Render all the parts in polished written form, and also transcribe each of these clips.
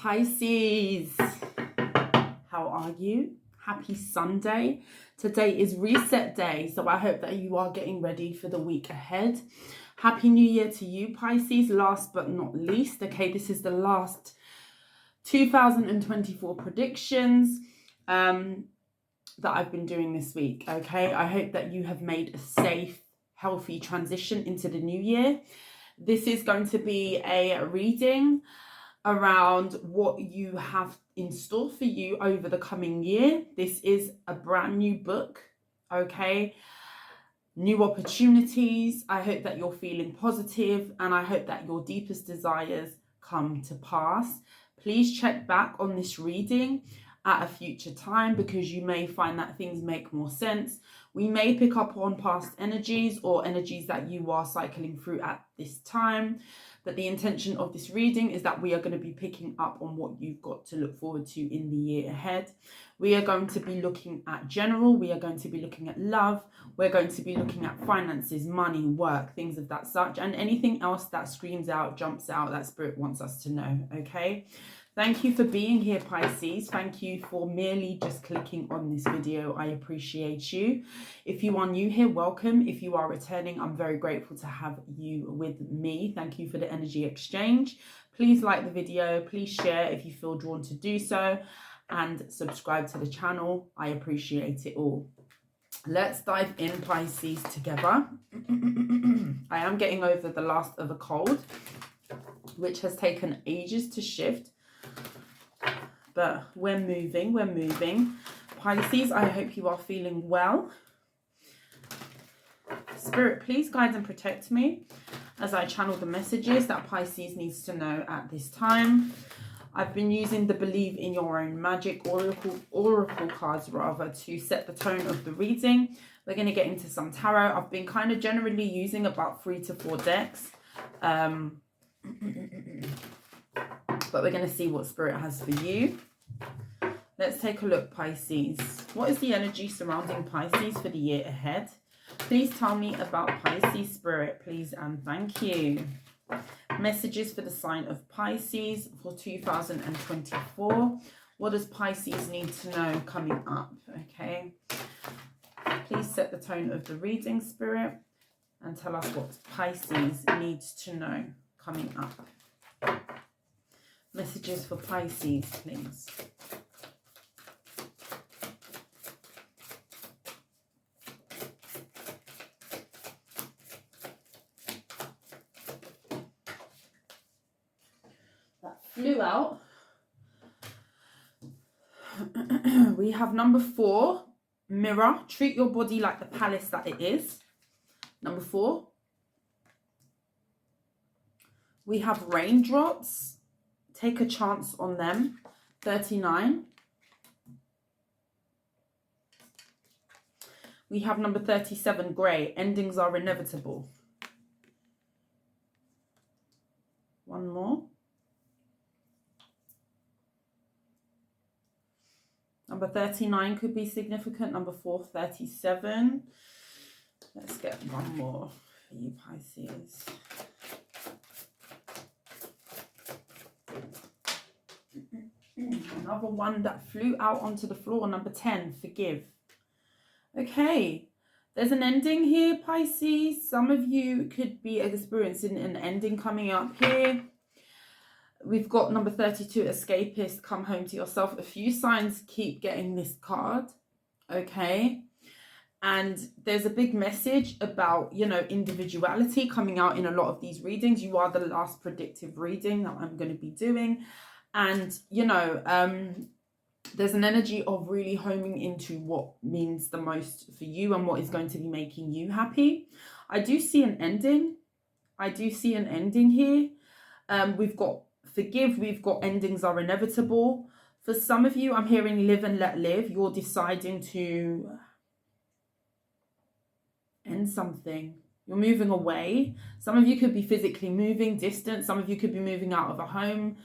Pisces, how are you? Happy Sunday. Today is reset day, so I hope that you are getting ready for the week ahead. Happy New Year to you, Pisces. Last but not least, okay, this is the last 2024 predictions that I've been doing this week, okay? I hope that you have made a safe, healthy transition into the new year. This is going to be a reading around what you have in store for you over the coming year. This is a brand new book, okay? New opportunities. I hope that you're feeling positive, and I hope that your deepest desires come to pass. Please check back on this reading at a future time, because you may find that things make more sense. We may pick up on past energies or energies that you are cycling through at this time. But the intention of this reading is that we are going to be picking up on what you've got to look forward to in the year ahead. We are going to be looking at general. We are going to be looking at love. We're going to be looking at finances, money, work, things of that such, and anything else that screams out, jumps out, that spirit wants us to know, okay? Thank you for being here, Pisces. Thank you for merely just clicking on this video. I appreciate you. If you are new here, welcome. If you are returning, I'm very grateful to have you with me. Thank you for the energy exchange. Please like the video. Please share if you feel drawn to do so. And subscribe to the channel. I appreciate it all. Let's dive in, Pisces, together. I am getting over the last of a cold, which has taken ages to shift. But we're moving. Pisces, I hope you are feeling well. Spirit, please guide and protect me as I channel the messages that Pisces needs to know at this time. I've been using the Believe in Your Own Magic oracle cards rather to set the tone of the reading. We're going to get into some tarot. I've been kind of generally using about 3 to 4 decks. But we're going to see what Spirit has for you. Let's take a look, Pisces. What is the energy surrounding Pisces for the year ahead? Please tell me about Pisces, Spirit, please, and thank you. Messages for the sign of Pisces for 2024. What does Pisces need to know coming up? Okay. Please set the tone of the reading, Spirit, and tell us what Pisces needs to know coming up. Messages for Pisces, please. That flew out. We have number 4, mirror. Treat your body like the palace that it is. Number 4. We have raindrops. Take a chance on them. 39. We have number 37, grey. Endings are inevitable. One more. Number 39 could be significant. Number 4, 37. Let's get one more for you, Pisces. Another one that flew out onto the floor, number 10, forgive. Okay, there's an ending here, Pisces. Some of you could be experiencing an ending coming up here. We've got number 32, escapist, come home to yourself. A few signs keep getting this card, okay? And there's a big message about, you know, individuality coming out in a lot of these readings. You are the last predictive reading that I'm going to be doing. And, you know, there's an energy of really homing into what means the most for you and what is going to be making you happy. I do see an ending. Here. We've got forgive. We've got endings are inevitable. For some of you, I'm hearing live and let live. You're deciding to end something. You're moving away. Some of you could be physically moving, distant. Some of you could be moving out of a home.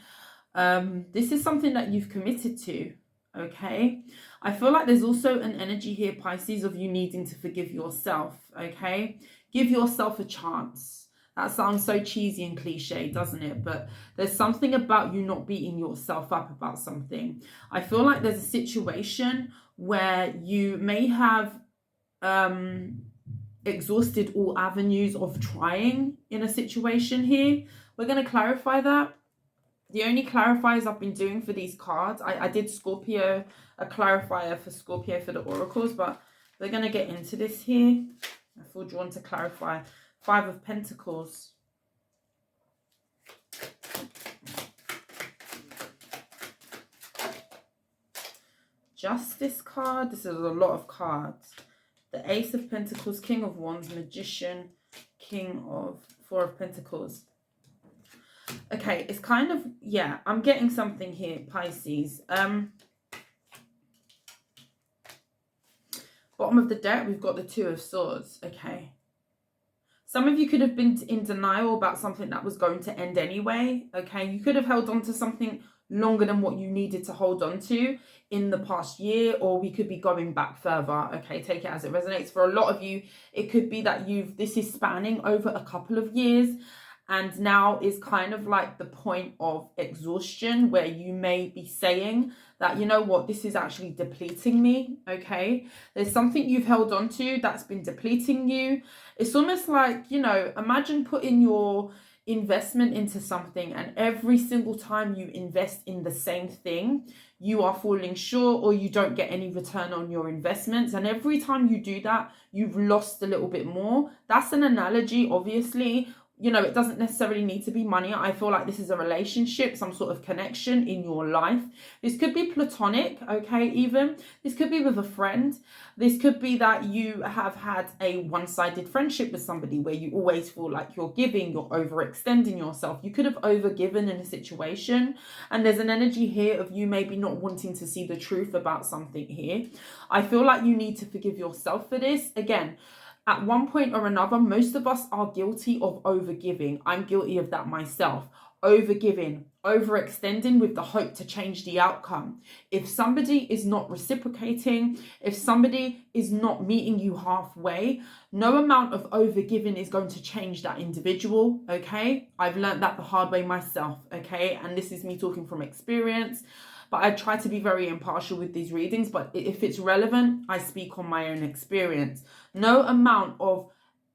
This is something that you've committed to, okay? I feel like there's also an energy here, Pisces, of you needing to forgive yourself, okay? Give yourself a chance. That sounds so cheesy and cliche, doesn't it? But there's something about you not beating yourself up about something. I feel like there's a situation where you may have exhausted all avenues of trying in a situation here. We're going to clarify that. The only clarifiers I've been doing for these cards, I did Scorpio, a clarifier for Scorpio for the oracles, but we're going to get into this here. I feel drawn to clarify. 5 of Pentacles. Justice card. This is a lot of cards. The Ace of Pentacles, King of Wands, Magician, King of 4 of Pentacles. Okay, it's kind of, yeah, I'm getting something here, Pisces. Bottom of the deck, we've got the 2 of Swords, okay. Some of you could have been in denial about something that was going to end anyway, okay. You could have held on to something longer than what you needed to hold on to in the past year, or we could be going back further, okay. Take it as it resonates. For a lot of you, it could be that this is spanning over a couple of years, and now is kind of like the point of exhaustion where you may be saying that, you know what, this is actually depleting me, okay? There's something you've held on to that's been depleting you. It's almost like, you know, imagine putting your investment into something, and every single time you invest in the same thing, you are falling short or you don't get any return on your investments. And every time you do that, you've lost a little bit more. That's an analogy, obviously. You know, it doesn't necessarily need to be money. I feel like this is a relationship, some sort of connection in your life. This could be platonic, okay, even. This could be with a friend. This could be that you have had a one-sided friendship with somebody where you always feel like you're giving, you're overextending yourself. You could have overgiven in a situation. And there's an energy here of you maybe not wanting to see the truth about something here. I feel like you need to forgive yourself for this. Again, at one point or another, most of us are guilty of overgiving. I'm guilty of that myself. Overgiving, overextending with the hope to change the outcome. If somebody is not reciprocating, if somebody is not meeting you halfway, no amount of overgiving is going to change that individual, okay? I've learned that the hard way myself, okay? And this is me talking from experience. But I try to be very impartial with these readings. But if it's relevant, I speak on my own experience. No amount of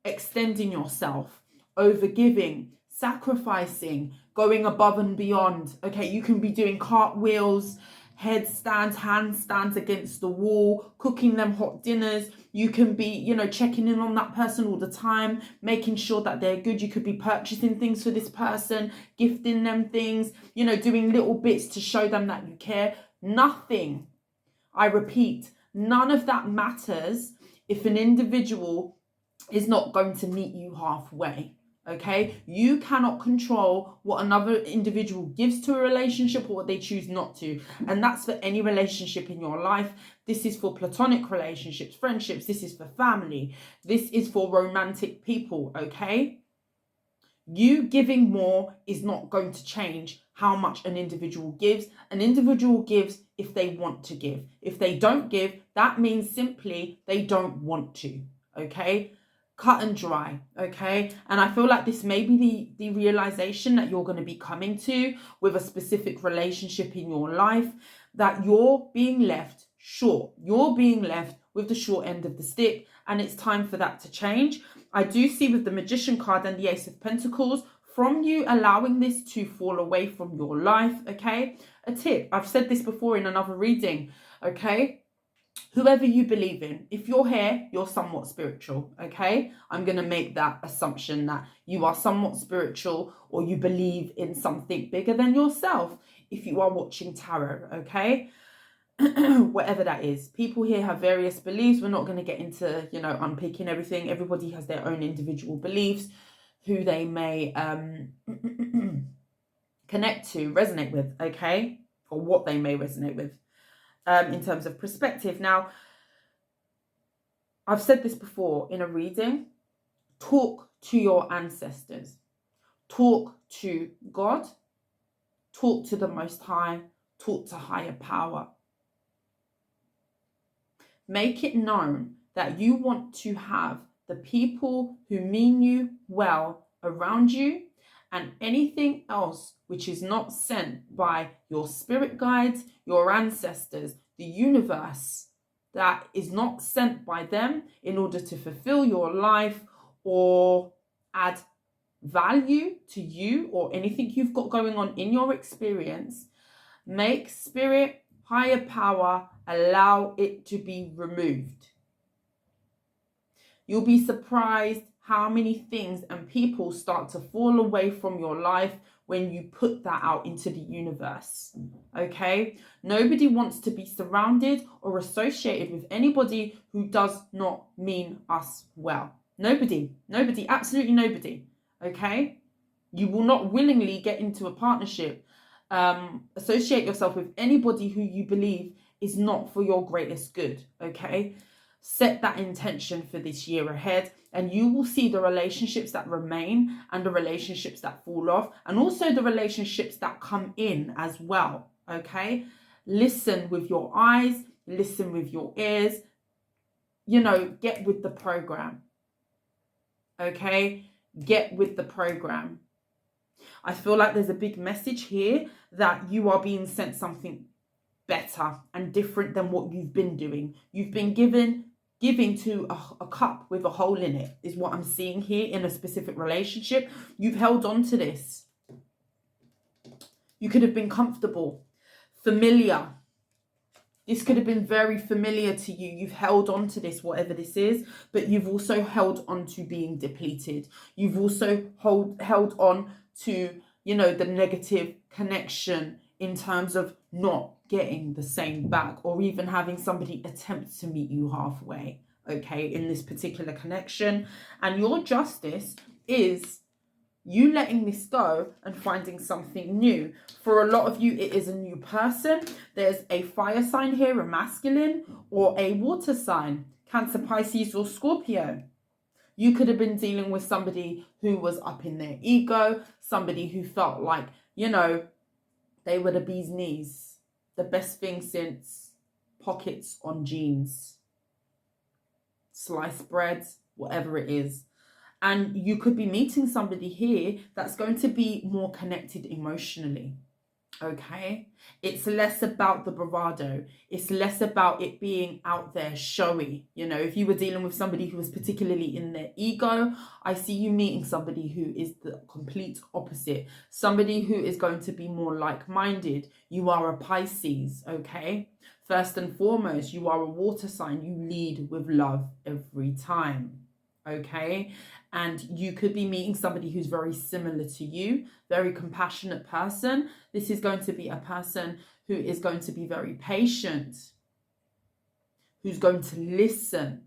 extending yourself, overgiving, sacrificing, going above and beyond. Okay, you can be doing cartwheels, headstands, handstands against the wall, cooking them hot dinners. You can be, you know, checking in on that person all the time, making sure that they're good. You could be purchasing things for this person, gifting them things, you know, doing little bits to show them that you care. Nothing, I repeat, none of that matters if an individual is not going to meet you halfway. Okay, you cannot control what another individual gives to a relationship or what they choose not to. And that's for any relationship in your life. This is for platonic relationships, friendships. This is for family. This is for romantic people. Okay, you giving more is not going to change how much an individual gives. An individual gives if they want to give. If they don't give, that means simply they don't want to. Okay, cut and dry, okay? And I feel like this may be the realization that you're going to be coming to with a specific relationship in your life, that you're being left short. You're being left with the short end of the stick, and it's time for that to change. I do see with the Magician card and the Ace of Pentacles, from you allowing this to fall away from your life, okay? A tip, I've said this before in another reading, okay? Whoever you believe in, if you're here, you're somewhat spiritual, okay? I'm going to make that assumption that you are somewhat spiritual or you believe in something bigger than yourself if you are watching tarot, okay? Whatever that is. People here have various beliefs. We're not going to get into, you know, unpicking everything. Everybody has their own individual beliefs, who they may connect to, resonate with, okay? Or what they may resonate with. In terms of perspective. Now, I've said this before in a reading, talk to your ancestors, talk to God, talk to the Most High, talk to higher power. Make it known that you want to have the people who mean you well around you, and anything else which is not sent by your spirit guides, your ancestors, the universe, that is not sent by them in order to fulfill your life or add value to you or anything you've got going on in your experience, make spirit, higher power, allow it to be removed. You'll be surprised how many things and people start to fall away from your life when you put that out into the universe. Okay? Nobody wants to be surrounded or associated with anybody who does not mean us well. Nobody, absolutely nobody. Okay? You will not willingly get into a partnership, associate yourself with anybody who you believe is not for your greatest good. Okay? Set that intention for this year ahead, and you will see the relationships that remain and the relationships that fall off, and also the relationships that come in as well. Okay? Listen with your eyes, listen with your ears, get with the program. Okay? Get with the program. I feel like there's a big message here that you are being sent something better and different than what you've been doing. You've been giving to a cup with a hole in it, is what I'm seeing here in a specific relationship. You've held on to this. You could have been comfortable, familiar. This could have been very familiar to you. You've held on to this, whatever this is, but you've also held on to being depleted. You've also held on to, the negative connection in terms of not getting the same back, or even having somebody attempt to meet you halfway, okay, in this particular connection. And your justice is you letting this go and finding something new. For a lot of you, it is a new person. There's a fire sign here, a masculine, or a water sign, Cancer, Pisces, or Scorpio. You could have been dealing with somebody who was up in their ego, somebody who felt like, they were the bee's knees, the best thing since pockets on jeans, sliced bread, whatever it is. And you could be meeting somebody here that's going to be more connected emotionally. Okay? It's less about the bravado. It's less about it being out there showy. If you were dealing with somebody who was particularly in their ego, I see you meeting somebody who is the complete opposite. Somebody who is going to be more like-minded. You are a Pisces, okay? First and foremost, you are a water sign. You lead with love every time, okay? And you could be meeting somebody who's very similar to you, very compassionate person. This is going to be a person who is going to be very patient, who's going to listen,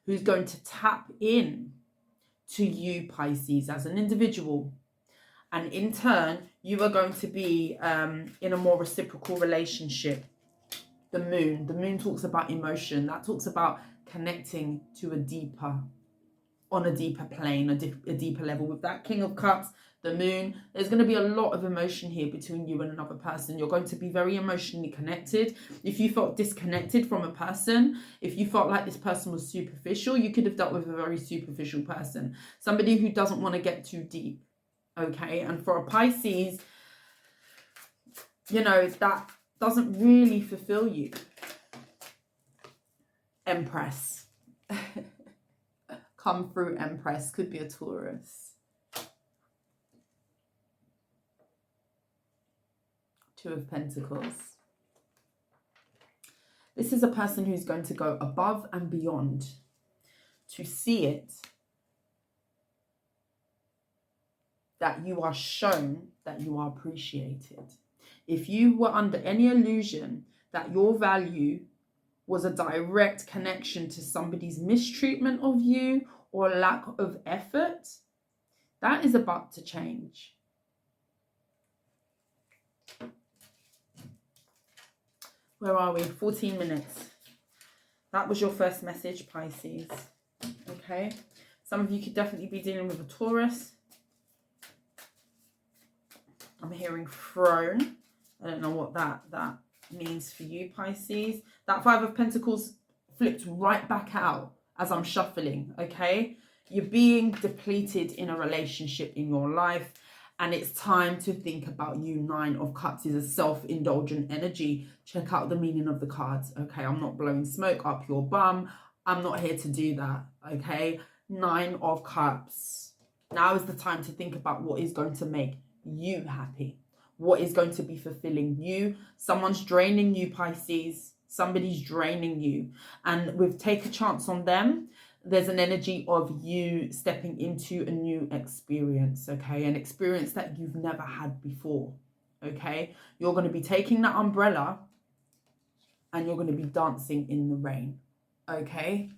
who's going to tap in to you, Pisces, as an individual. And in turn, you are going to be in a more reciprocal relationship. The moon talks about emotion. That talks about connecting to on a deeper plane, a deeper level. With that King of Cups, the moon, there's going to be a lot of emotion here between you and another person. You're going to be very emotionally connected. If you felt disconnected from a person, if you felt like this person was superficial, you could have dealt with a very superficial person. Somebody who doesn't want to get too deep, okay? And for a Pisces, that doesn't really fulfill you. Empress. Come through, Empress. Could be a Taurus. Two of Pentacles. This is a person who's going to go above and beyond to see it that you are shown that you are appreciated. If you were under any illusion that your value was a direct connection to somebody's mistreatment of you or lack of effort, that is about to change. Where are we? 14 minutes. That was your first message, Pisces. Okay. Some of you could definitely be dealing with a Taurus. I'm hearing throne. I don't know what that means for you, Pisces. That Five of Pentacles flipped right back out as I'm shuffling, okay? You're being depleted in a relationship in your life, and it's time to think about you. 9 of Cups is a self-indulgent energy. Check out the meaning of the cards, okay? I'm not blowing smoke up your bum. I'm not here to do that, okay? 9 of Cups. Now is the time to think about what is going to make you happy. What is going to be fulfilling you. Someone's draining you, Pisces. Somebody's draining you. And with Take a Chance on Them, there's an energy of you stepping into a new experience, okay? An experience that you've never had before, okay? You're going to be taking that umbrella and you're going to be dancing in the rain, okay?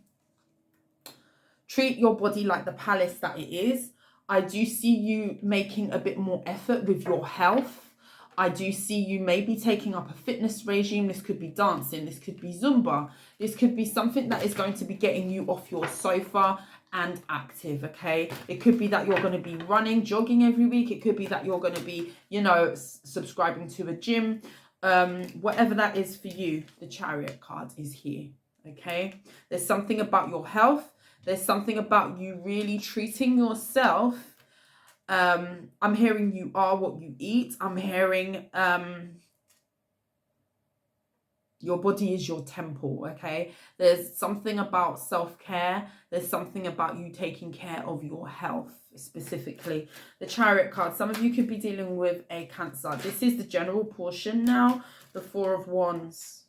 Treat your body like the palace that it is. I do see you making a bit more effort with your health. I do see you maybe taking up a fitness regime. This could be dancing. This could be Zumba. This could be something that is going to be getting you off your sofa and active, okay? It could be that you're going to be running, jogging every week. It could be that you're going to be, you know, subscribing to a gym. Whatever that is for you, the Chariot card is here, okay? There's something about your health. There's something about you really treating yourself. I'm hearing you are what you eat. I'm hearing your body is your temple, okay? There's something about self-care. There's something about you taking care of your health, specifically. The Chariot card, some of you could be dealing with a Cancer. This is the general portion now. The 4 of Wands.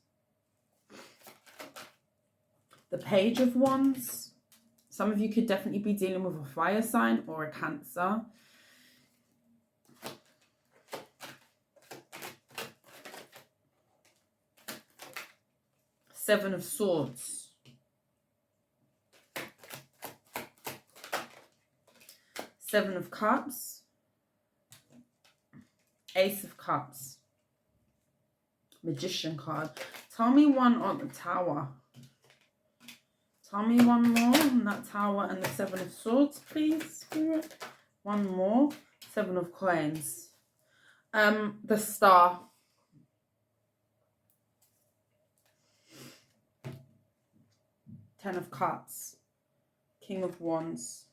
The Page of Wands. Some of you could definitely be dealing with a fire sign or a Cancer. Seven of Swords. Seven of Cups. Ace of Cups. Magician card. Tell me one on the Tower. Tell me one more on that Tower and the Seven of Swords, please, Spirit. One more. 7 of Coins. The Star. Ten of Cups. King of Wands.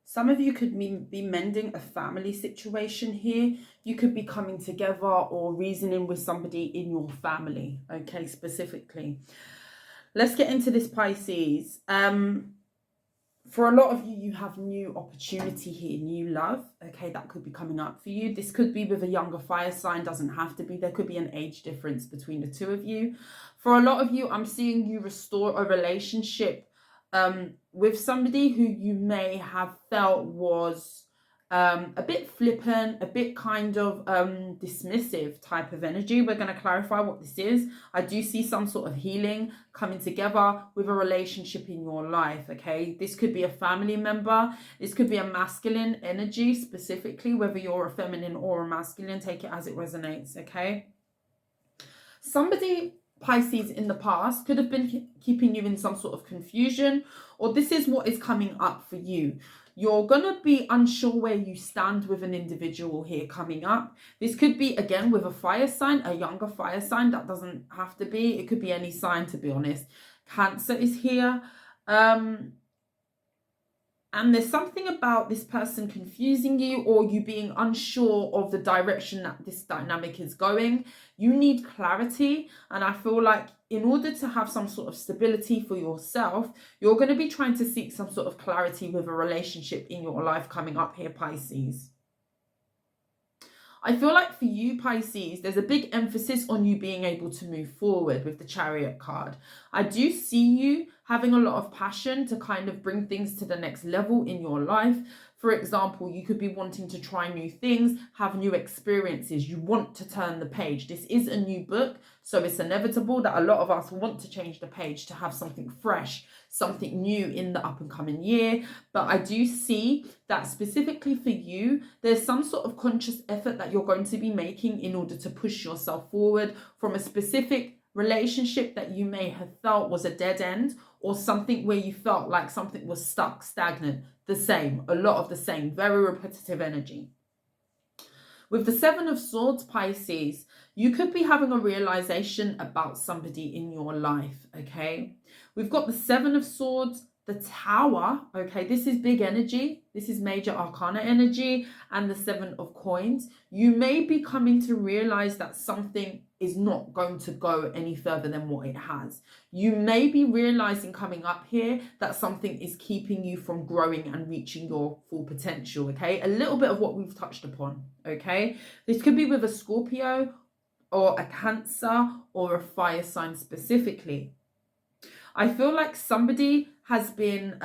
Some of you could be mending a family situation here. You could be coming together or reasoning with somebody in your family, okay, specifically. Let's get into this, Pisces. For a lot of you, you have new opportunity here, new love, okay, that could be coming up for you. This could be with a younger fire sign, doesn't have to be. There could be an age difference between the two of you. For a lot of you, I'm seeing you restore a relationship with somebody who you may have felt was a bit flippant, a bit kind of dismissive type of energy. We're going to clarify what this is. I do see some sort of healing coming together with a relationship in your life, okay? This could be a family member. This could be a masculine energy specifically, whether you're a feminine or a masculine. Take it as it resonates, okay? Somebody, Pisces, in the past could have been keeping you in some sort of confusion, or this is what is coming up for you. You're going to be unsure where you stand with an individual here coming up. This could be, again, with a fire sign, a younger fire sign. That doesn't have to be. It could be any sign, to be honest. Cancer is here. And there's something about this person confusing you or you being unsure of the direction that this dynamic is going. You need clarity. And I feel like in order to have some sort of stability for yourself, you're going to be trying to seek some sort of clarity with a relationship in your life coming up here, Pisces. I feel like for you, Pisces, there's a big emphasis on you being able to move forward with the Chariot card. I do see you having a lot of passion to kind of bring things to the next level in your life. For example, you could be wanting to try new things, have new experiences. You want to turn the page. This is a new book, so it's inevitable that a lot of us want to change the page to have something fresh, something new in the up and coming year. But I do see that specifically for you, there's some sort of conscious effort that you're going to be making in order to push yourself forward from a specific relationship that you may have felt was a dead end, or something where you felt like something was stuck, stagnant, the same, a lot of the same, very repetitive energy. With the Seven of Swords, Pisces, you could be having a realization about somebody in your life, okay? We've got the Seven of Swords, the Tower, okay, this is big energy. This is major arcana energy, and the Seven of Coins. You may be coming to realize that something is not going to go any further than what it has. You may be realizing coming up here that something is keeping you from growing and reaching your full potential, okay? A little bit of what we've touched upon, okay? This could be with a Scorpio or a Cancer or a fire sign specifically. I feel like somebody has been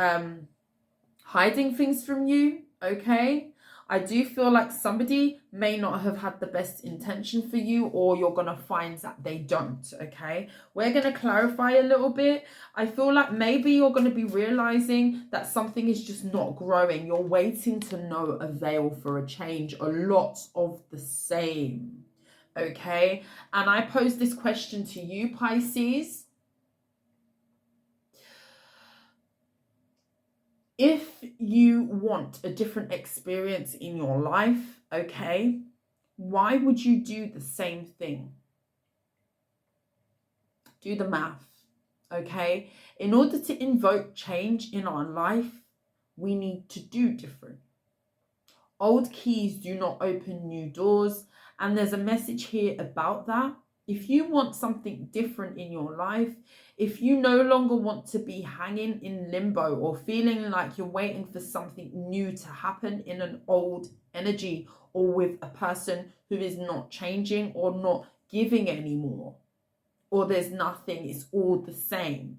hiding things from you, okay? I do feel like somebody may not have had the best intention for you, or you're going to find that they don't, okay? We're going to clarify a little bit. I feel like maybe you're going to be realizing that something is just not growing. You're waiting to no avail for a change, a lot of the same, okay? And I pose this question to you, Pisces. If you want a different experience in your life, okay, why would you do the same thing? Do the math, okay? In order to invoke change in our life, we need to do different. Old keys do not open new doors, and there's a message here about that. If you want something different in your life, if you no longer want to be hanging in limbo or feeling like you're waiting for something new to happen in an old energy, or with a person who is not changing or not giving anymore, or there's nothing, it's all the same,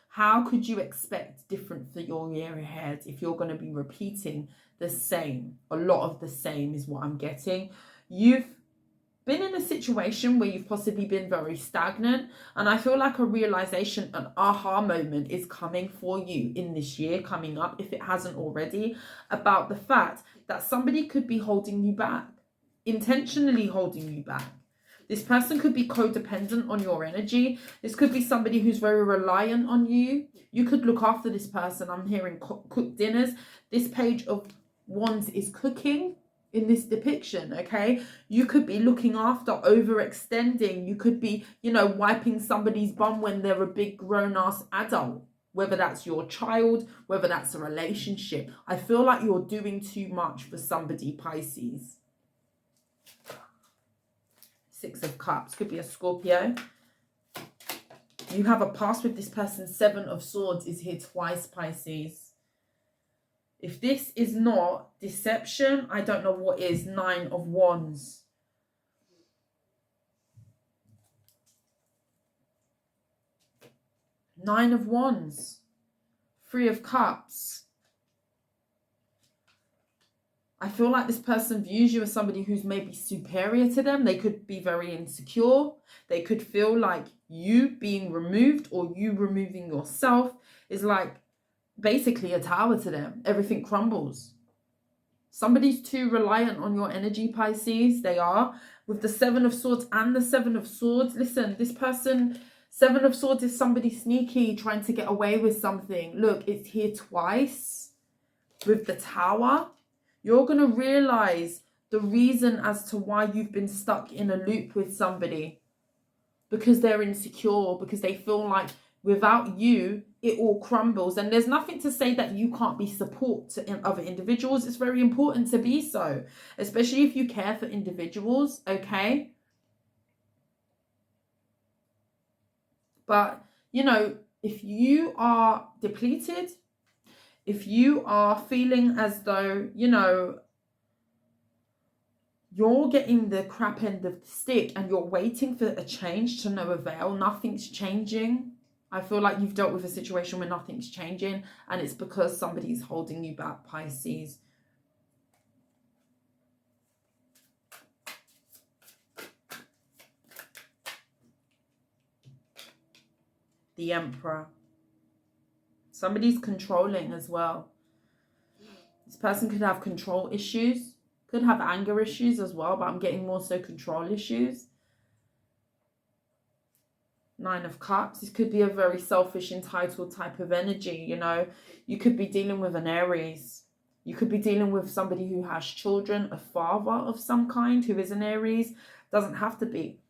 how could you expect different for your year ahead if you're going to be repeating the same? A lot of the same is what I'm getting. You've been in a situation where you've possibly been very stagnant, and I feel like a realization, an aha moment is coming for you in this year coming up, if it hasn't already, about the fact that somebody could be holding you back, intentionally holding you back. This person could be codependent on your energy. This could be somebody who's very reliant on you. You could look after this person. I'm hearing cook dinners. This Page of Wands is cooking in this depiction, okay? You could be looking after, overextending. You could be, wiping somebody's bum when they're a big grown-ass adult, whether that's your child, whether that's a relationship. I feel like you're doing too much for somebody, Pisces. Six of Cups, could be a Scorpio. You have a past with this person. Seven of Swords is here twice, Pisces. If this is not deception, I don't know what is. Nine of Wands. Nine of Wands. Three of Cups. I feel like this person views you as somebody who's maybe superior to them. They could be very insecure. They could feel like you being removed or you removing yourself is like basically a tower to them. Everything crumbles. Somebody's too reliant on your energy, Pisces. They are. With the Seven of Swords and the Seven of Swords, listen, this person, Seven of Swords is somebody sneaky, trying to get away with something. Look, it's here twice. With the Tower, you're going to realize the reason as to why you've been stuck in a loop with somebody. Because they're insecure, because they feel like without you, it all crumbles. And there's nothing to say that you can't be support to other individuals. It's very important to be so, especially if you care for individuals, okay? But, if you are depleted, if you are feeling as though, you're getting the crap end of the stick and you're waiting for a change to no avail, nothing's changing. I feel like you've dealt with a situation where nothing's changing, and it's because somebody's holding you back, Pisces. The Emperor. Somebody's controlling as well. This person could have control issues, could have anger issues as well, but I'm getting more so control issues. Nine of Cups. This could be a very selfish, entitled type of energy, You could be dealing with an Aries. You could be dealing with somebody who has children, a father of some kind who is an Aries. Doesn't have to be.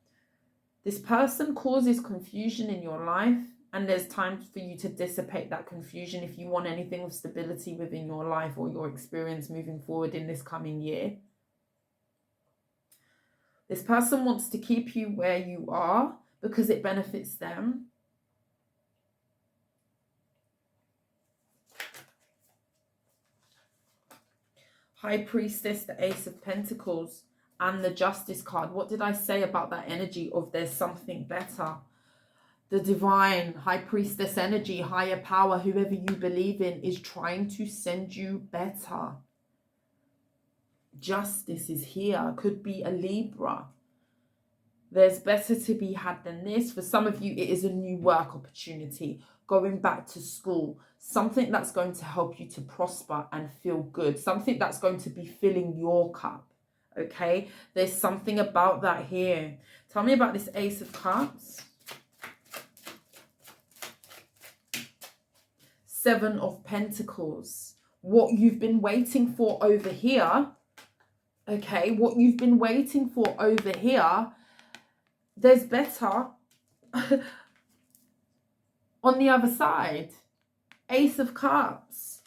This person causes confusion in your life. And there's time for you to dissipate that confusion if you want anything of stability within your life or your experience moving forward in this coming year. This person wants to keep you where you are because it benefits them. High Priestess, the Ace of Pentacles, and the Justice card. What did I say about that energy of there's something better? The divine, High Priestess energy, higher power, whoever you believe in, is trying to send you better. Justice is here. Could be a Libra. There's better to be had than this. For some of you, it is a new work opportunity, going back to school, something that's going to help you to prosper and feel good, something that's going to be filling your cup, okay? There's something about that here. Tell me about this Ace of Cups. Seven of Pentacles. What you've been waiting for over here, okay? What you've been waiting for over here, there's better on the other side. Ace of Cups.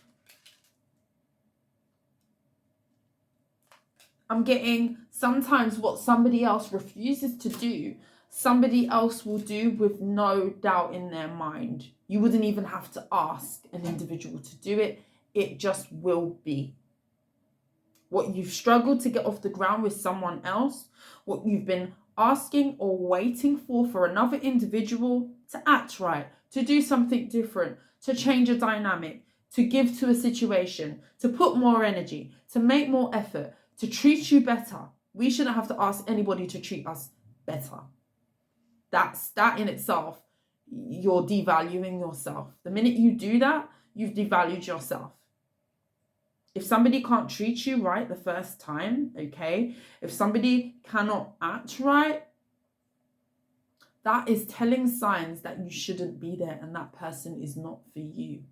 I'm getting sometimes what somebody else refuses to do, somebody else will do with no doubt in their mind. You wouldn't even have to ask an individual to do it. It just will be. What you've struggled to get off the ground with someone else, what you've been asking or waiting for another individual to act right, to do something different, to change a dynamic, to give to a situation, to put more energy, to make more effort, to treat you better. We shouldn't have to ask anybody to treat us better. That in itself, you're devaluing yourself. The minute you do that, you've devalued yourself. If somebody can't treat you right the first time, okay, if somebody cannot act right, that is telling signs that you shouldn't be there and that person is not for you.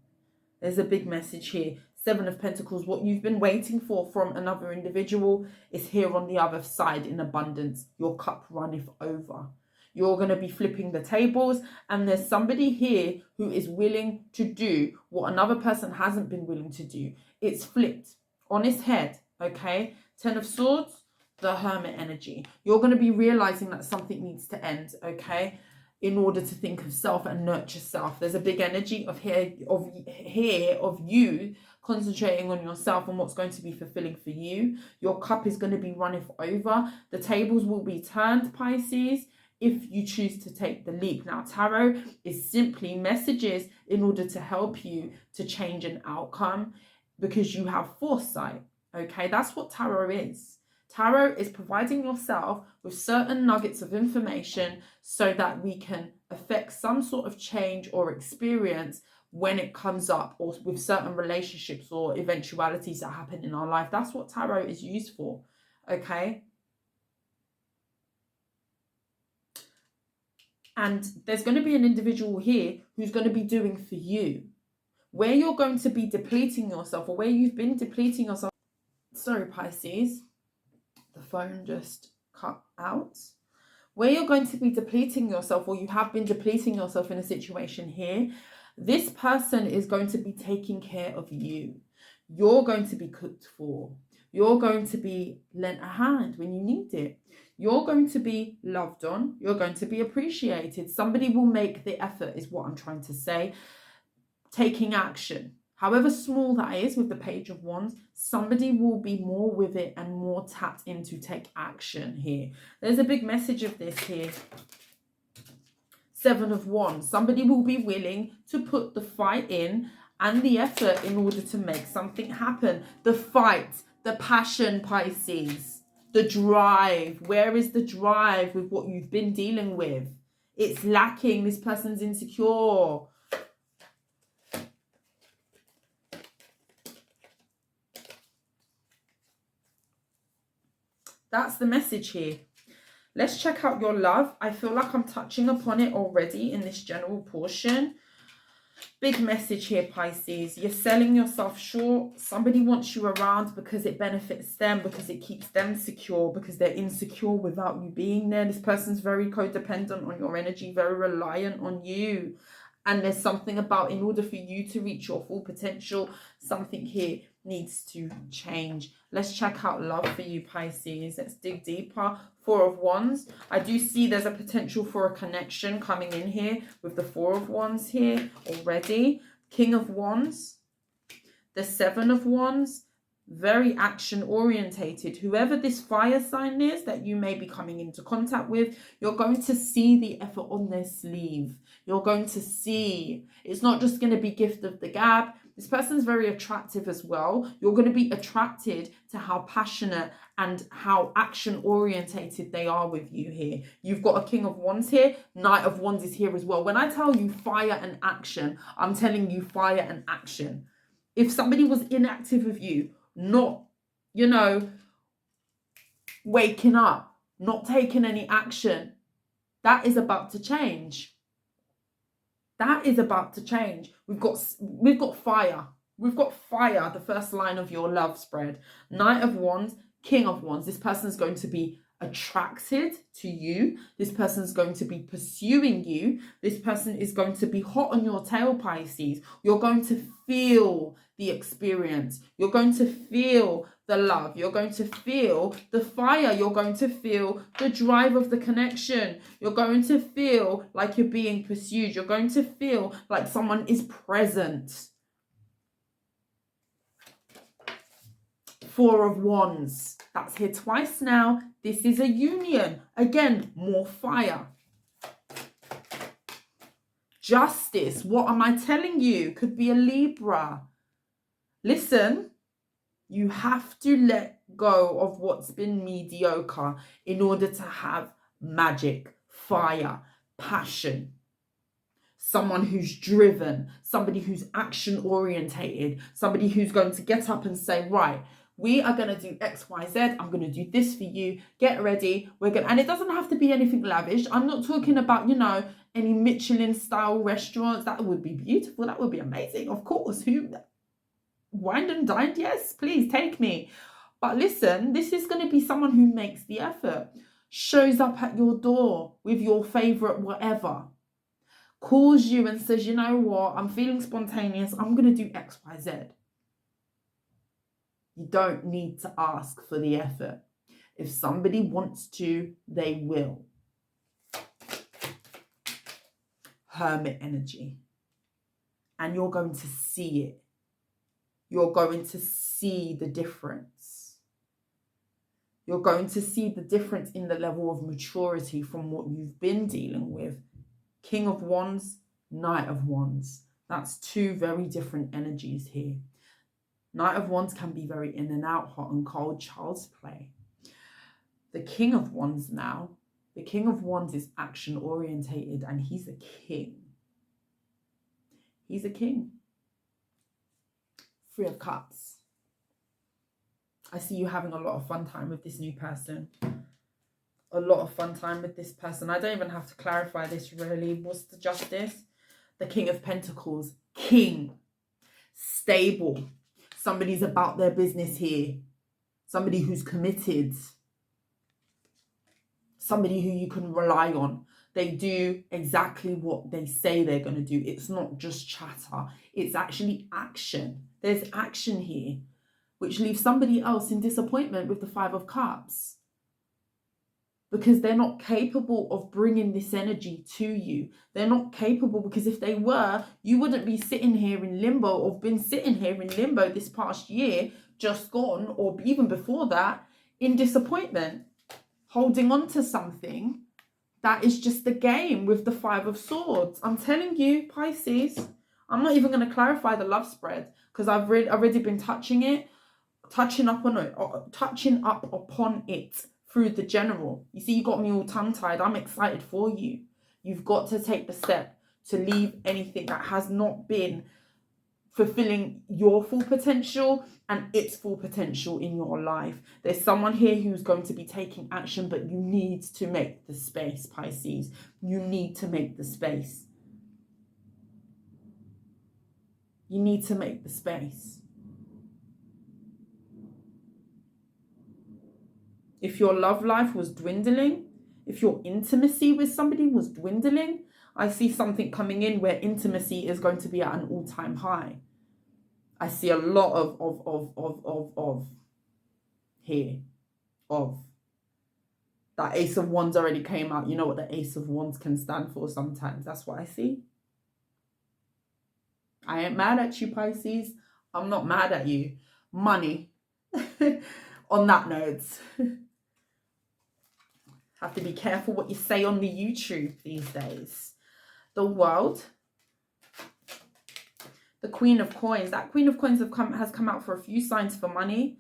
There's a big message here. Seven of Pentacles, what you've been waiting for from another individual is here on the other side in abundance. Your cup runneth over. You're going to be flipping the tables, and there's somebody here who is willing to do what another person hasn't been willing to do. It's flipped on its head, okay? Ten of Swords, the Hermit energy. You're going to be realizing that something needs to end, okay? In order to think of self and nurture self. There's a big energy of you concentrating on yourself and what's going to be fulfilling for you. Your cup is going to be running over. The tables will be turned, Pisces, if you choose to take the leap. Now, tarot is simply messages in order to help you to change an outcome because you have foresight, okay? That's what tarot is. Tarot is providing yourself with certain nuggets of information so that we can affect some sort of change or experience when it comes up, or with certain relationships or eventualities that happen in our life. That's what tarot is used for, okay? And there's going to be an individual here who's going to be doing for you. Where you're going to be depleting yourself, or where you've been depleting yourself. Sorry, Pisces. The phone just cut out. Where you're going to be depleting yourself, or you have been depleting yourself in a situation here, this person is going to be taking care of you. You're going to be cooked for. You're going to be lent a hand when you need it. You're going to be loved on. You're going to be appreciated. Somebody will make the effort, is what I'm trying to say. Taking action. However small that is with the Page of Wands, somebody will be more with it and more tapped in to take action here. There's a big message of this here. Seven of Wands. Somebody will be willing to put the fight in and the effort in order to make something happen. The fight, the passion, Pisces, the drive. Where is the drive with what you've been dealing with? It's lacking. This person's insecure. That's the message here. Let's check out your love. I feel like I'm touching upon it already in this general portion. Big message here, Pisces. You're selling yourself short. Somebody wants you around because it benefits them, because it keeps them secure, because they're insecure without you being there. This person's very codependent on your energy, very reliant on you. And there's something about, in order for you to reach your full potential, something here needs to change. Let's check out love for you, Pisces. Let's dig deeper. Four of Wands. I do see there's a potential for a connection coming in here with the Four of Wands here already. King of Wands. The Seven of Wands. Very action orientated. Whoever this fire sign is that you may be coming into contact with, you're going to see the effort on their sleeve. You're going to see, it's not just going to be gift of the gab. This person's very attractive as well. You're going to be attracted to how passionate and how action orientated they are with you here. You've got a King of Wands here. Knight of Wands is here as well. When I tell you fire and action, I'm telling you fire and action. If somebody was inactive with you, not, you know, waking up, not taking any action, that is about to change. That is about to change. We've got fire. We've got fire, the first line of your love spread. Knight of Wands, King of Wands. This person's going to be attracted to you. This person's going to be pursuing you. This person is going to be hot on your tail, Pisces. You're going to feel the experience. You're going to feel the love. You're going to feel the fire. You're going to feel the drive of the connection. You're going to feel like you're being pursued. You're going to feel like someone is present. Four of Wands. That's here twice now. This is a union. Again, more fire. Justice. What am I telling you? Could be a Libra. Listen, you have to let go of what's been mediocre in order to have magic, fire, passion. Someone who's driven, somebody who's action orientated, somebody who's going to get up and say, right, we are going to do X, Y, Z. I'm going to do this for you. Get ready. And it doesn't have to be anything lavish. I'm not talking about, you know, any Michelin style restaurants. That would be beautiful. That would be amazing. Of course. Wined and dined? Yes, please take me. But listen, this is going to be someone who makes the effort, shows up at your door with your favorite whatever, calls you and says, you know what, I'm feeling spontaneous. I'm going to do X, Y, Z. You don't need to ask for the effort. If somebody wants to, they will. Hermit energy. And you're going to see it. You're going to see the difference. You're going to see the difference in the level of maturity from what you've been dealing with. King of Wands, Knight of Wands. That's two very different energies here. Knight of Wands can be very in and out, hot and cold, child's play. The King of Wands now, the King of Wands is action orientated and he's a king. He's a king. Three of Cups. I see you having a lot of fun time with this new person. A lot of fun time with this person. I don't even have to clarify this really. What's the Justice? The King of Pentacles. King. Stable. Somebody's about their business here. Somebody who's committed. Somebody who you can rely on. They do exactly what they say they're going to do. It's not just chatter. It's actually action. There's action here, which leaves somebody else in disappointment with the Five of Cups. Because they're not capable of bringing this energy to you. They're not capable, because if they were, you wouldn't be sitting here in limbo, or been sitting here in limbo this past year, just gone, or even before that, in disappointment, holding on to something that is just the game with the Five of Swords. I'm telling you, Pisces, I'm not even going to clarify the love spread, because I've already been touching up upon it through the general. You see, you got me all tongue-tied. I'm excited for you. You've got to take the step to leave anything that has not been fulfilling your full potential and its full potential in your life. There's someone here who's going to be taking action, but you need to make the space, Pisces. You need to make the space. You need to make the space. If your love life was dwindling, if your intimacy with somebody was dwindling, I see something coming in where intimacy is going to be at an all-time high. I see a lot of here, of. That Ace of Wands already came out. You know what the Ace of Wands can stand for sometimes. That's what I see. I ain't mad at you, Pisces. I'm not mad at you. Money. On that note. Have to be careful what you say on the YouTube these days. The World. The Queen of Coins. That Queen of Coins has come out for a few signs for money.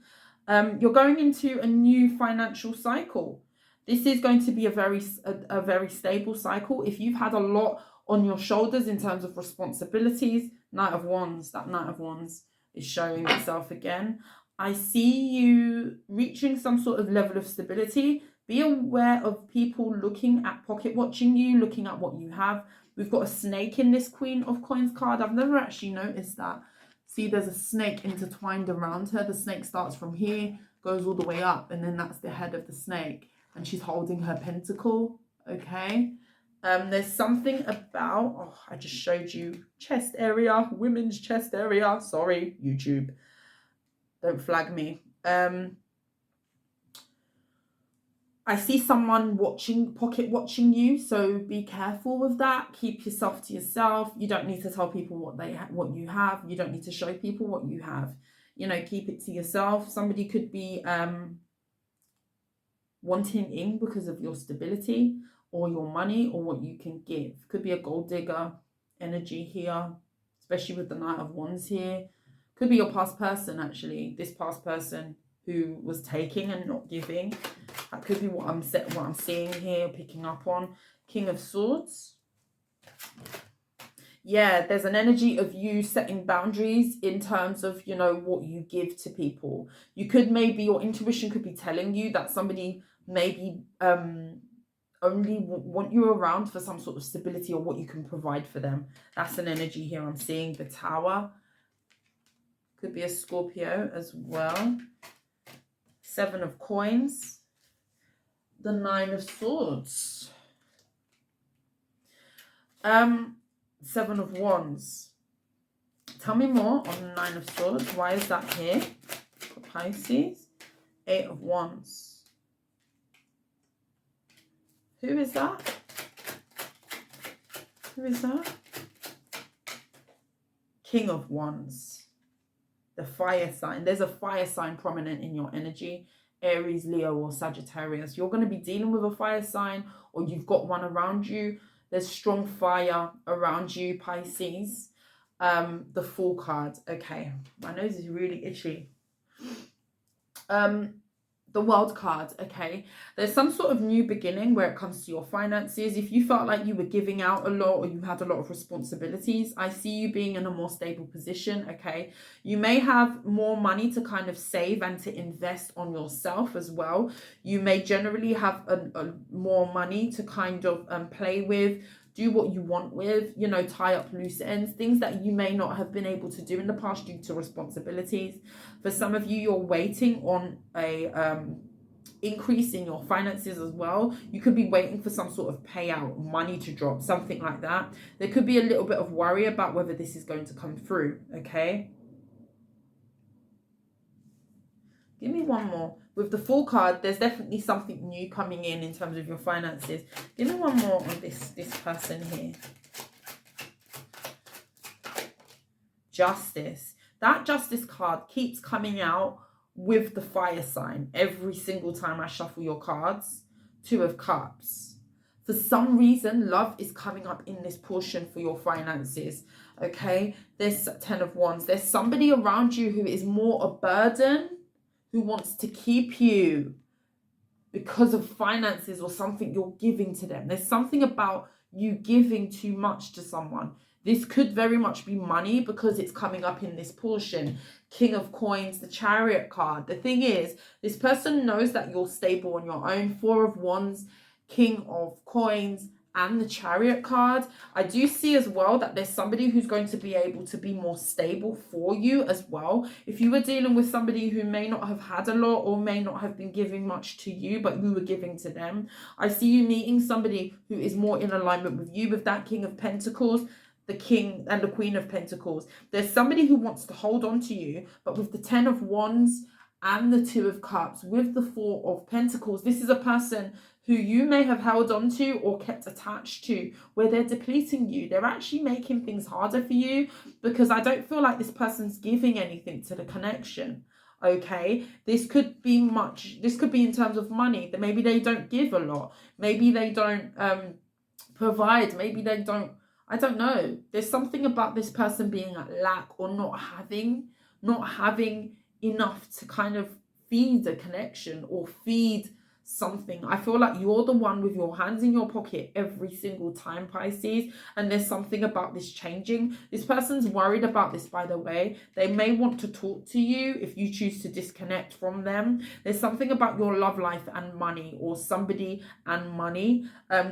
You're going into a new financial cycle. This is going to be a very stable cycle. If you've had a lot on your shoulders in terms of responsibilities, Knight of Wands, that Knight of Wands is showing itself again. I see you reaching some sort of level of stability. Be aware of people looking at, pocket watching you, looking at what you have. We've got a snake in this Queen of Coins card. I've never actually noticed that. See, there's a snake intertwined around her. The snake starts from here, goes all the way up, and then that's the head of the snake. And she's holding her pentacle, okay? There's something about, oh, I just showed you chest area, women's chest area. Sorry, YouTube. Don't flag me. I see someone pocket watching you, so be careful with that. Keep yourself to yourself. You don't need to tell people what you have. You don't need to show people what you have. You know, keep it to yourself. Somebody could be wanting in because of your stability or your money or what you can give. Could be a gold digger energy here, especially with the Knight of Wands here. Could be your past person, actually. This past person who was taking and not giving. That could be what I'm seeing here, picking up on. King of Swords. Yeah, there's an energy of you setting boundaries in terms of, you know, what you give to people. You could maybe, your intuition could be telling you that somebody maybe only want you around for some sort of stability or what you can provide for them. That's an energy here I'm seeing. The Tower. Could be a Scorpio as well. Seven of Coins. The Nine of Swords. Seven of Wands. Tell me more on the Nine of Swords. Why is that here for Pisces? Eight of Wands. Who is that? Who is that? King of Wands. The fire sign. There's a fire sign prominent in your energy. Aries, Leo, or Sagittarius. You're going to be dealing with a fire sign, or you've got one around you. There's strong fire around you, Pisces. The Fool card. Okay, my nose is really itchy. The World card. Okay, there's some sort of new beginning where it comes to your finances. If you felt like you were giving out a lot or you had a lot of responsibilities, I see you being in a more stable position. Okay, you may have more money to kind of save and to invest on yourself as well. You may generally have a more money to kind of play with, do what you want with, you know, tie up loose ends, things that you may not have been able to do in the past due to responsibilities. For some of you, you're waiting on a increase in your finances as well. You could be waiting for some sort of payout, money to drop, something like that. There could be a little bit of worry about whether this is going to come through, okay? Give me one more. With the Fool card, there's definitely something new coming in terms of your finances. Give me one more on this person here. Justice. That Justice card keeps coming out with the fire sign every single time I shuffle your cards. Two of Cups. For some reason, love is coming up in this portion for your finances. Okay, there's Ten of Wands. There's somebody around you who is more a burden, who wants to keep you because of finances or something you're giving to them. There's something about you giving too much to someone. This could very much be money because it's coming up in this portion. King of Coins, the Chariot card. The thing is, this person knows that you're stable on your own. Four of Wands, King of Coins, and the Chariot card. I do see as well that there's somebody who's going to be able to be more stable for you as well. If you were dealing with somebody who may not have had a lot or may not have been giving much to you, but you were giving to them, I see you meeting somebody who is more in alignment with you, with that King of Pentacles, the King and the Queen of Pentacles. There's somebody who wants to hold on to you, but with the 10 of Wands and the 2 of Cups, with the 4 of Pentacles, this is a person who you may have held on to or kept attached to, where they're depleting you. They're actually making things harder for you, because I don't feel like this person's giving anything to the connection. Okay, this could be in terms of money, that maybe they don't give a lot, maybe they don't provide, maybe they don't, I don't know. There's something about this person being at lack or not having enough to kind of feed a connection or feed something. I feel like you're the one with your hands in your pocket every single time, Pisces, and there's something about this changing. This person's worried about this, by the way. They may want to talk to you if you choose to disconnect from them. There's something about your love life and money, or somebody and money.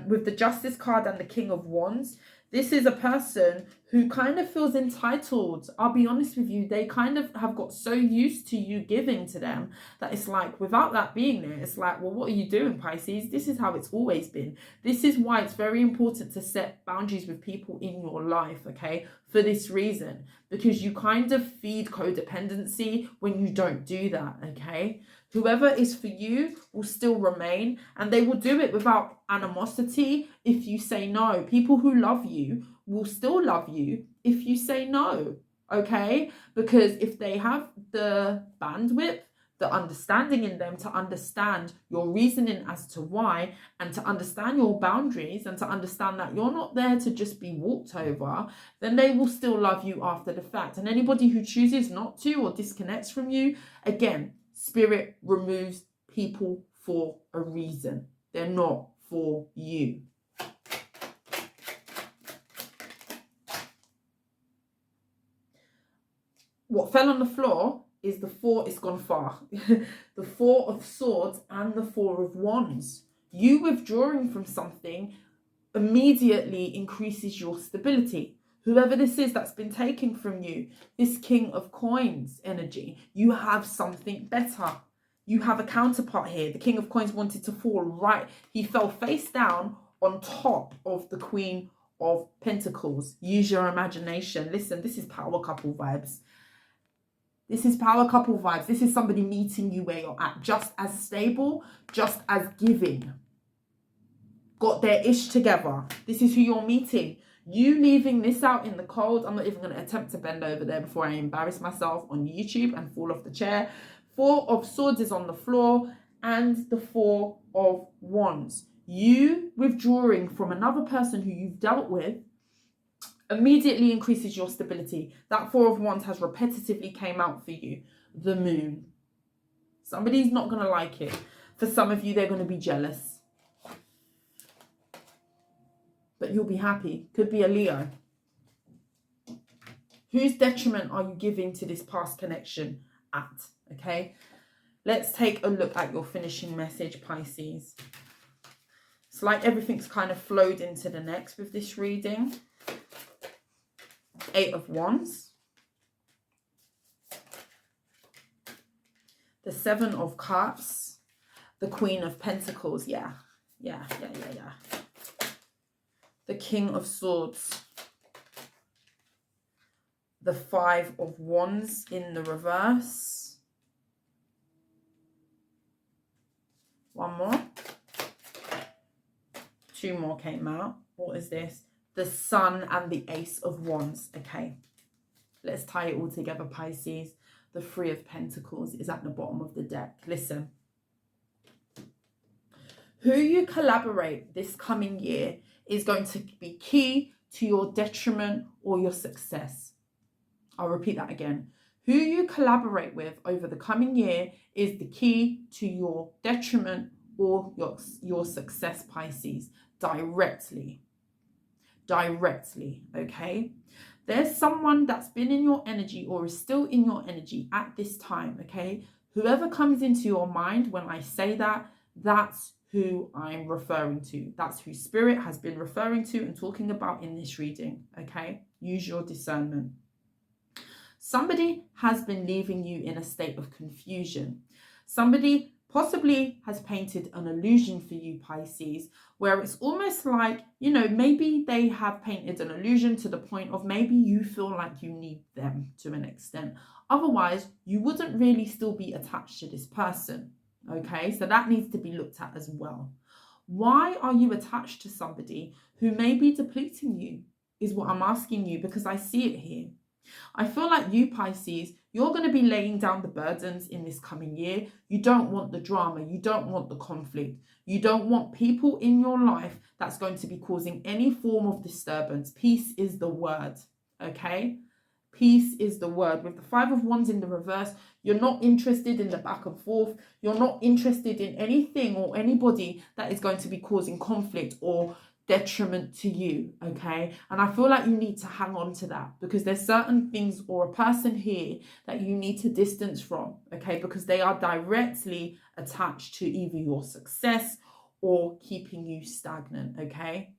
With the Justice card and the King of Wands, this is a person who kind of feels entitled. I'll be honest with you, they kind of have got so used to you giving to them that it's like, without that being there, it's like, well, what are you doing, Pisces? This is how it's always been. This is why it's very important to set boundaries with people in your life, okay? For this reason, because you kind of feed codependency when you don't do that, okay? Whoever is for you will still remain, and they will do it without animosity if you say no. People who love you will still love you if you say no, okay? Because if they have the bandwidth, the understanding in them to understand your reasoning as to why, and to understand your boundaries, and to understand that you're not there to just be walked over, then they will still love you after the fact. And anybody who chooses not to or disconnects from you, again, Spirit removes people for a reason. They're not for you. What fell on the floor is the 4, it's gone far. The 4 of Swords and the 4 of Wands. You withdrawing from something immediately increases your stability. Whoever this is that's been taken from you, this King of Coins energy, you have something better. You have a counterpart here. The King of Coins wanted to fall right. He fell face down on top of the Queen of Pentacles. Use your imagination. Listen, this is power couple vibes. This is power couple vibes. This is somebody meeting you where you're at, just as stable, just as giving. Got their ish together. This is who you're meeting. You leaving this out in the cold. I'm not even going to attempt to bend over there before I embarrass myself on YouTube and fall off the chair. 4 of Swords is on the floor, and the 4 of Wands. You withdrawing from another person who you've dealt with immediately increases your stability. That 4 of Wands has repetitively came out for you. The Moon. Somebody's not going to like it. For some of you, they're going to be jealous. But you'll be happy. Could be a Leo. Whose detriment are you giving to this past connection at? Okay. Let's take a look at your finishing message, Pisces. It's like everything's kind of flowed into the next with this reading. 8 of Wands. The 7 of Cups. The Queen of Pentacles. Yeah. The King of Swords. The 5 of Wands in the reverse. One more. 2 more came out. What is this? The Sun and the Ace of Wands. Okay. Let's tie it all together, Pisces. The 3 of Pentacles is at the bottom of the deck. Listen. Who you collaborate this coming year is going to be key to your detriment or your success. I'll repeat that again. Who you collaborate with over the coming year is the key to your detriment or your success, Pisces. Directly, okay? There's someone that's been in your energy or is still in your energy at this time, okay? Whoever comes into your mind when I say that, that's who I'm referring to. That's who Spirit has been referring to and talking about in this reading, okay? Use your discernment. Somebody has been leaving you in a state of confusion. Somebody possibly has painted an illusion for you, Pisces, where it's almost like, maybe they have painted an illusion to the point of maybe you feel like you need them to an extent. Otherwise, you wouldn't really still be attached to this person, okay? So that needs to be looked at as well. Why are you attached to somebody who may be depleting you, is what I'm asking you, because I see it here. I feel like you, Pisces, you're going to be laying down the burdens in this coming year. You don't want the drama. You don't want the conflict. You don't want people in your life that's going to be causing any form of disturbance. Peace is the word, okay? Peace is the word. With the Five of Wands in the reverse, you're not interested in the back and forth. You're not interested in anything or anybody that is going to be causing conflict or detriment to you, okay? And I feel like you need to hang on to that, because there's certain things or a person here that you need to distance from, okay? Because they are directly attached to either your success or keeping you stagnant, okay?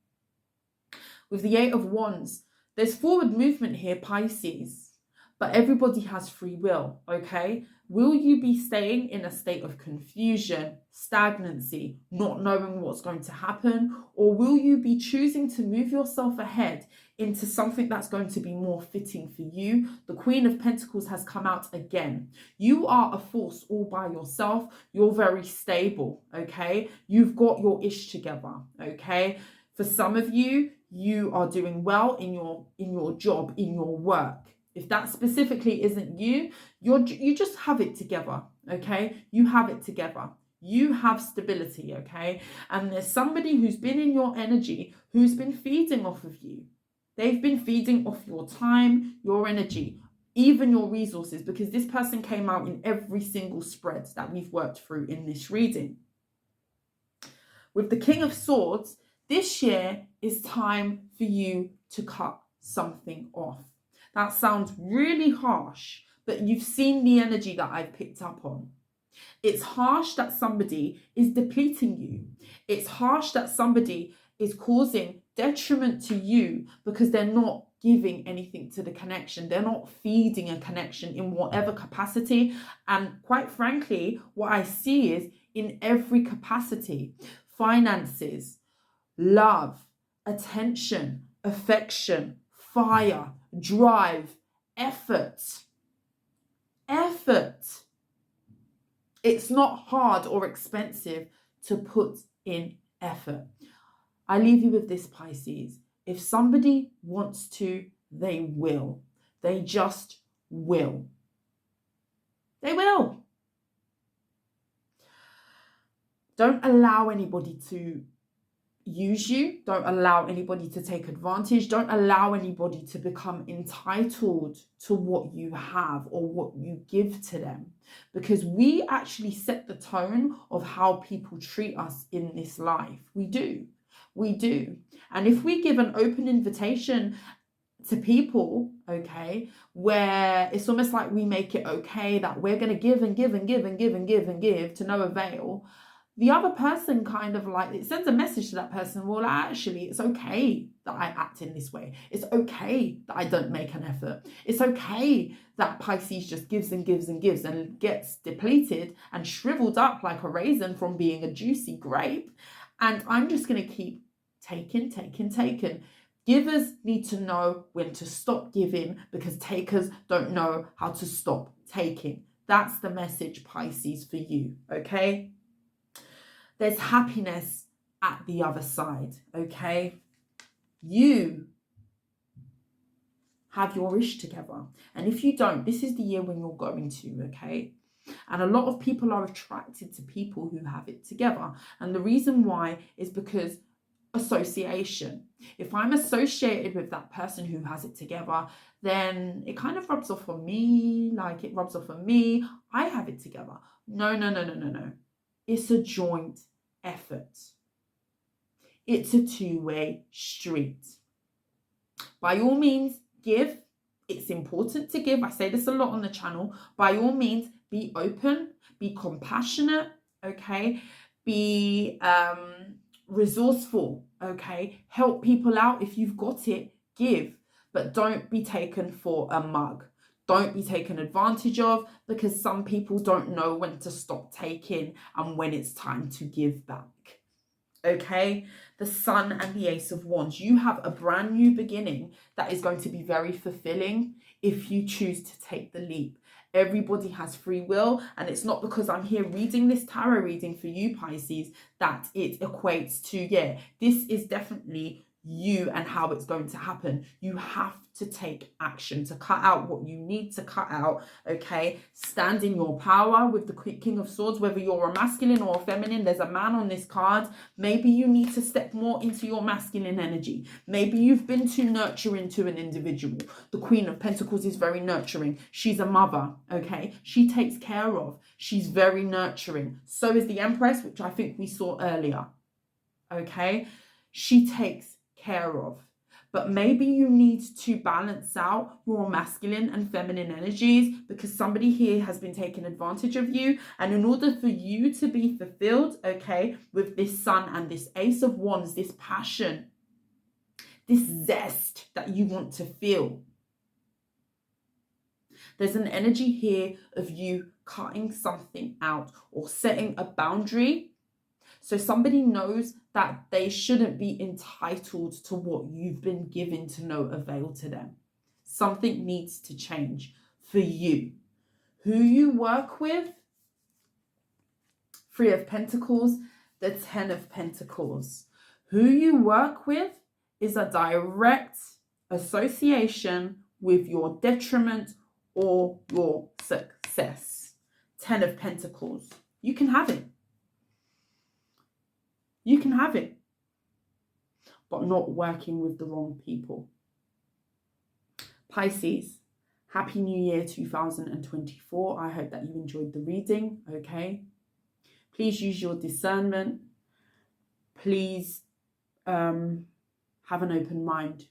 With the Eight of Wands, there's forward movement here, Pisces, but everybody has free will, okay? Will you be staying in a state of confusion, stagnancy, not knowing what's going to happen? Or will you be choosing to move yourself ahead into something that's going to be more fitting for you? The Queen of Pentacles has come out again. You are a force all by yourself. You're very stable, okay? You've got your ish together, okay? For some of you, you are doing well in your job, in your work. If that specifically isn't you, you just have it together, okay? You have it together. You have stability, okay? And there's somebody who's been in your energy, who's been feeding off of you. They've been feeding off your time, your energy, even your resources, because this person came out in every single spread that we've worked through in this reading. With the King of Swords, this year is time for you to cut something off. That sounds really harsh, but you've seen the energy that I've picked up on. It's harsh that somebody is depleting you. It's harsh that somebody is causing detriment to you because they're not giving anything to the connection. They're not feeding a connection in whatever capacity. And quite frankly, what I see is in every capacity: finances, love, attention, affection, fire, drive, effort. It's not hard or expensive to put in effort. I leave you with this, Pisces. If somebody wants to, they will. They just will. They will. Don't allow anybody to use you. Don't allow anybody to take advantage. Don't allow anybody to become entitled to what you have or what you give to them, because we actually set the tone of how people treat us in this life. We do. And if we give an open invitation to people, okay, where it's almost like we make it okay that we're going to give and give and give and give and give and give to no avail, the other person kind of like, it sends a message to that person, well, actually, it's okay that I act in this way. It's okay that I don't make an effort. It's okay that Pisces just gives and gives and gives and gets depleted and shriveled up like a raisin from being a juicy grape. And I'm just going to keep taking. Givers need to know when to stop giving, because takers don't know how to stop taking. That's the message, Pisces, for you, okay? There's happiness at the other side, okay? You have your ish together. And if you don't, this is the year when you're going to, okay? And a lot of people are attracted to people who have it together. And the reason why is because association. If I'm associated with that person who has it together, then it kind of rubs off on me, like it rubs off on me. I have it together. No. It's a joint effort. It's a two-way street. By all means, give. It's important to give. I say this a lot on the channel. By all means, be open, be compassionate, okay? Be resourceful, okay? Help people out. If you've got it, give. But don't be taken for a mug. Don't be taken advantage of, because some people don't know when to stop taking and when it's time to give back. Okay, the Sun and the Ace of Wands. You have a brand new beginning that is going to be very fulfilling if you choose to take the leap. Everybody has free will, and it's not because I'm here reading this tarot reading for you, Pisces, that it equates to, yeah, this is definitely you and how it's going to happen. You have to take action to cut out what you need to cut out, okay? Stand in your power with the King of Swords, whether you're a masculine or a feminine. There's a man on this card. Maybe you need to step more into your masculine energy. Maybe you've been too nurturing to an individual. The Queen of Pentacles is very nurturing. She's a mother, okay? She takes care of. She's very nurturing. So is the Empress, which I think we saw earlier, okay? She takes care of. But maybe you need to balance out your masculine and feminine energies, because somebody here has been taking advantage of you. And in order for you to be fulfilled, okay, with this Sun and this Ace of Wands, this passion, this zest that you want to feel, there's an energy here of you cutting something out or setting a boundary. So somebody knows that they shouldn't be entitled to what you've been given to no avail to them. Something needs to change for you. Who you work with, Three of Pentacles, the Ten of Pentacles. Who you work with is a direct association with your detriment or your success. Ten of Pentacles. You can have it. You can have it, but not working with the wrong people. Pisces, Happy New Year 2024. I hope that you enjoyed the reading, okay? Please use your discernment. Please have an open mind.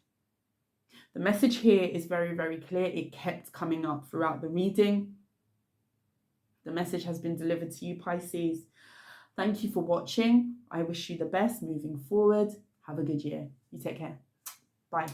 The message here is very, very clear. It kept coming up throughout the reading. The message has been delivered to you, Pisces. Thank you for watching. I wish you the best moving forward. Have a good year. You take care. Bye.